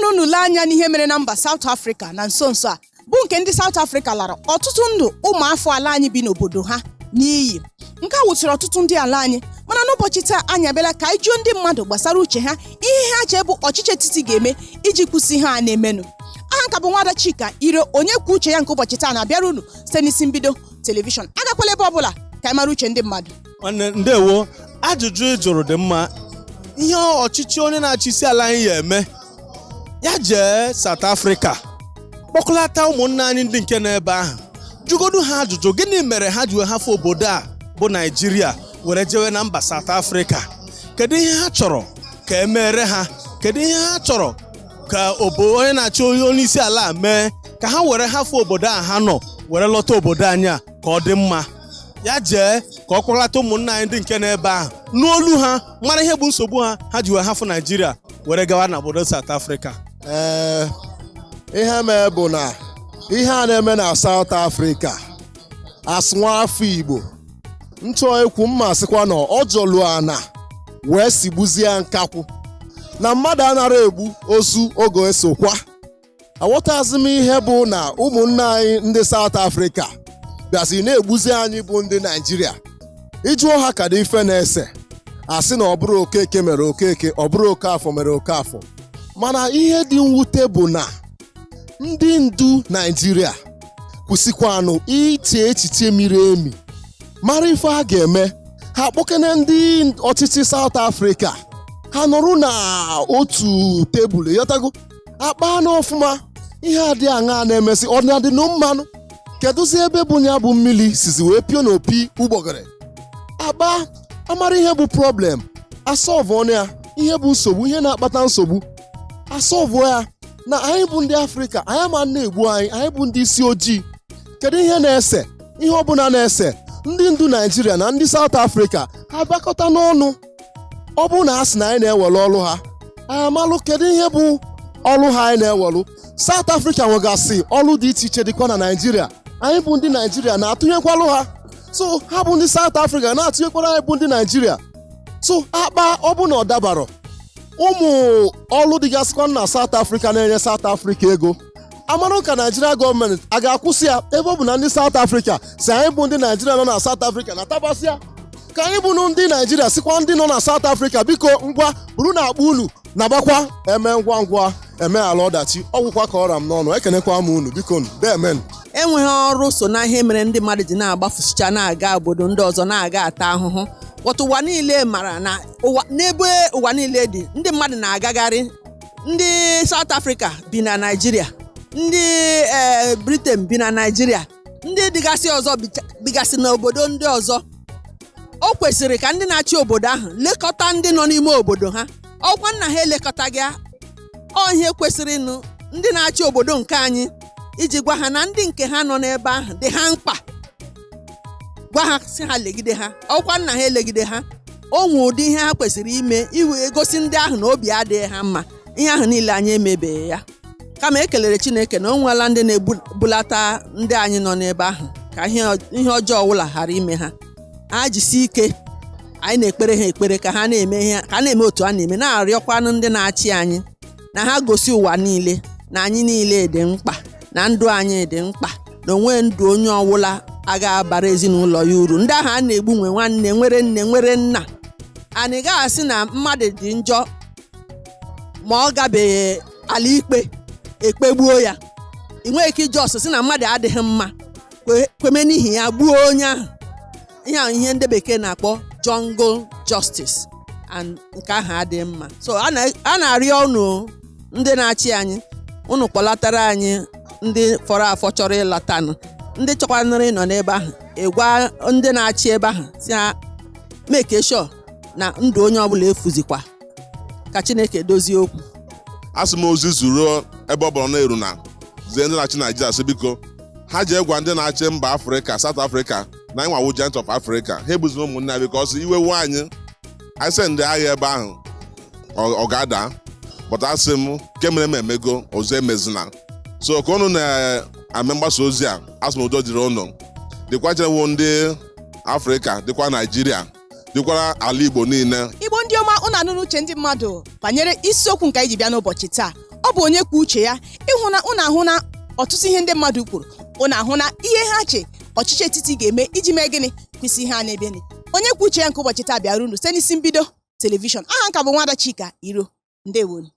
bụrụ na ule anya n'ihe mere na mba Saụt Afrịka na nso nso a bụ nke ndị Saụt Afrịka lara ọtụtụ ndụ ụmụafọ ala anyị bi n'obodo ha n'iyi. Nke a wụsịrị ọtụtụ ndị ala anyị, mana n'ụbọchị taa anyị abịala ka anyị jụọ ndị mmadụ gbasara uche ha, ihe ha chee bụ ọchịchị etiti ga-eme iji kwụsị ihe a na-emenụ. Aha nka bụ nwada Chika Ire, onye kwuo uche ya nke ụbọchị taa na-abịara unu site n'isi mbido telivishọn. Agakwala ebe ọbụla ka anyị mara uche ndị mmadụ. Ndewo, ajụjụ ị jụrụ dị mma. Ihe ọchịchị onye na-achị isi ala anyị ya eme ya jee Saụt Afrịka kpọkọlata ụmụnne anyị ndị nke n'ebe ahụ, jụgodu ha ajụjụ gịnị mere ha ji wee hafụ obodo a bụ Naịjirịa were jewe na mba Saụt Afrịka. Kedu ihe ha chọrọ ka emere ha? Kedu ihe ha chọrọ ka onye na-achị onye isi ala mee ka ha were hafụ obodo a ha nọ were lọta obodo anyị a ka ọ dị mma? Ya jee ka ọ kpọkọlata ụmụnne anyị ndị nke n'ebe ahụ, n'olu ha mara ihe bụ nsogbu ha ji wee hafụ Naịjirịa were gawa na obodo Saụt Afrịka. Ihe mee bụ na ihe a na-eme na Saụt Afrịka asụnwa afọ Igbo nchọ ekwu mma sịkwa na ọ jọlụ ana wee sigbuzie nkakwụ na mmadụ anara egbu ozu oge esokwa. Aghọtazi m ihe bụ na ụmụnne anyị ndị Saụt Afrịka bịazi na-egbuzi anyị bụ ndị Naịjirịa. Ịjụọ ha ka dị ife na-ese asị na ọ bụrụ Okeke mere Okeke, ọ bụrụ Okafọ mere Okafọ. Mana ihe dị mwute bụ na ndị ndu Naịjirịa kwụsịkwanụ iche echiche miri emi mara ife ha ga-eme. Ha kpọkene ndị ọchịchị Saụt Afrịka, ha nọrụ na otu tebụl yotago akpa n'ọfụma. Ihe adị aṅa na-emesi ọdịnadị na mmanụ kedụzi ebe bụ ya bụ mmiri sizi wee pịọ n'opi ụgbọgịrị akpa amara ihe bụ problem asọvụ ya, ihe bụ nsogbu, ihe na-akpata nsogbu asọvụ ya. Na anyị bụ ndị Afrịka, anyị ama na-egbu anyị bụ ndị isi ojii. Kedu ihe na-ese? Ihe ọbụla na-ese ndị ndu Naịjirịa na ndị Saụt Afrịka ha bịakọta n'ọnụ. Ọ bụ na a sị na anyị na-ewere ọrụ ha, anyị amalụ kedu ihe bụ ọrụ ha anyị na-ewelu. Saụt Afrịka nwegasị ọrụ dị iche iche dịkwa na Naịjirịa. Anyị bụ ndị Naịjirịa na-atụnyekwalụ ha, so ha bụ ndị Saụt Afrịka na-atụnyekwara anyị bụ ndị Naịjirịa. So akpa ọ bụ na ọ dabara ụmụ ọrụ dịgasịkwa na Saụt Afrịka na-enye Saụt Afrịka ego, amarụ ka Naịjirịa gọọmenti a ga-akwụsị ya ebe ọ bụ na ndị Saụt Afrịka si anyị bụ ndị Naịjirịa nọ na Saụt Afrịka na tabasịa ka anyị bụ ndị Naịjirịa sikwa ndị nọ na Saụt Afrịka biko ngwa buru na akpa unu na-agbakwa eme ngwa ngwa eme ala ọdachi ọgwụkwa ka ọra m n'ọnụ. Ekenekwa m unu biko demen. Enweghị ọrụ so na ihe mere ndị mmadụ ji na-agbafusicha na-aga obodo ndị ọzọ na-aga ata ahụhụ. Ọtụ ụwa niile mara na n'ebe ụwa niile dị ndị mmadụ na-agagharị. Ndị Saụt Afrịka bi na Naịjirịa, ndị Britain bi na Naịjirịa, ndị dịgasị ọzọ bigasị n'obodo ndị ọzọ. O kwesịrị ka ndị na-achị obodo ahụ lekọta ndị nọ n'ime obodo ha. Ọkwa nna ha elekọtaghị ọ ihe kwesịrị ịnụ ndị na-achị obodo nke anyị iji gwa ha na ndị nke ha nọ n'ebe ahụ dị ha mkpa, gwa ha si ha legide ha. Ọkwa nna ha elegide ha, o nwe ụdị ihe ha kwesịrị ime iwe gosi ndị ahụ na obi adịghị ha mma. Ihe ahụ niile anyị emebeghị ya, kama ekelere Chineke na o nweela ndị na-ebulata ndị anyị nọ n'ebe ahụ ka ihe ọjọọ ọbụla ghara ime ha. Ha jisi ike, anyị na-ekpere ha ekpere ka ha na-eme otu a na-eme, na-arịọkwanụ ndị na-achị anyị na ha gosi ụwa niile na anyị niile dị mkpa, na ndụ anyị dị mkpa, na onwe ndụ onye ọbụla aga abara ezinụlọ ya uru. Ndị ahụ a na-egbu nwe nwanne, nwere nne, nwere nna. Anyị ga-asị na mmadụ dị njọ ma ọ gabeghị ala ikpe ekpegbuo ya. Ị nweghị ike iji ọsọ sị na mmadụ adịghị mma kweme n'ihi ya gbuo onye ahụ. Ihe ndị bekee na-akpọ jungle justice, and nke ahụ adịghị mma. So a na-arịọ unu ndị na-achị anyị, unu kpọlatara anyị ndị fọrọ afọ chọrọ ịlatanụ, ndị chọkwanụrụ ịnọ n'ebe ahụ, ịgwa ndị na-achị ebe ahụ si ha make sure na ndụ onye ọbụla efuzikwa, ka Chineke dozie okwu. Asị m ozi zuru ebe ọ bụla na-eru na zie ndị na-achị Naịjirịa sị biko ha jee gwa ndị na-achị mba Afrịka, Saụt Afrịka na anyị nwawo giant of Africa. Ha ebuzina ụmụnne ya biko ọsọ iwe wuo anyị sị ndị agha ebe ahụ ọ ga-ada, pụta asị m nke mere m emego ọzọ emezina. So ka unu na-ame mgbasa ozi a, asị m udo dịrị unu, dịkwa jewo ndị Afrịka, dịkwa Naịjirịa, dịkwara ala Igbo niile. Igbo ndị ọma, unu anụrụ uche ndị mmadụ banyere isiokwu nke anyị ji bịa n'ụbọchị taa. ọ bụ onye kwuo uche ya ịhụ na ụnụ ahụ na ọtụtụ ihe ndị mmadụ kwuru, ụnụ ahụ na ihe ha che ọchịchị etiti ga-eme iji mee gịnị kwụsị ihe a na-ebeni. Onye kwuo uche ya nke ụbọchị taa bịara unu site n'isi mbido telivishọn. Aha nka bụ Nwada Chika Iro. Ndewonu.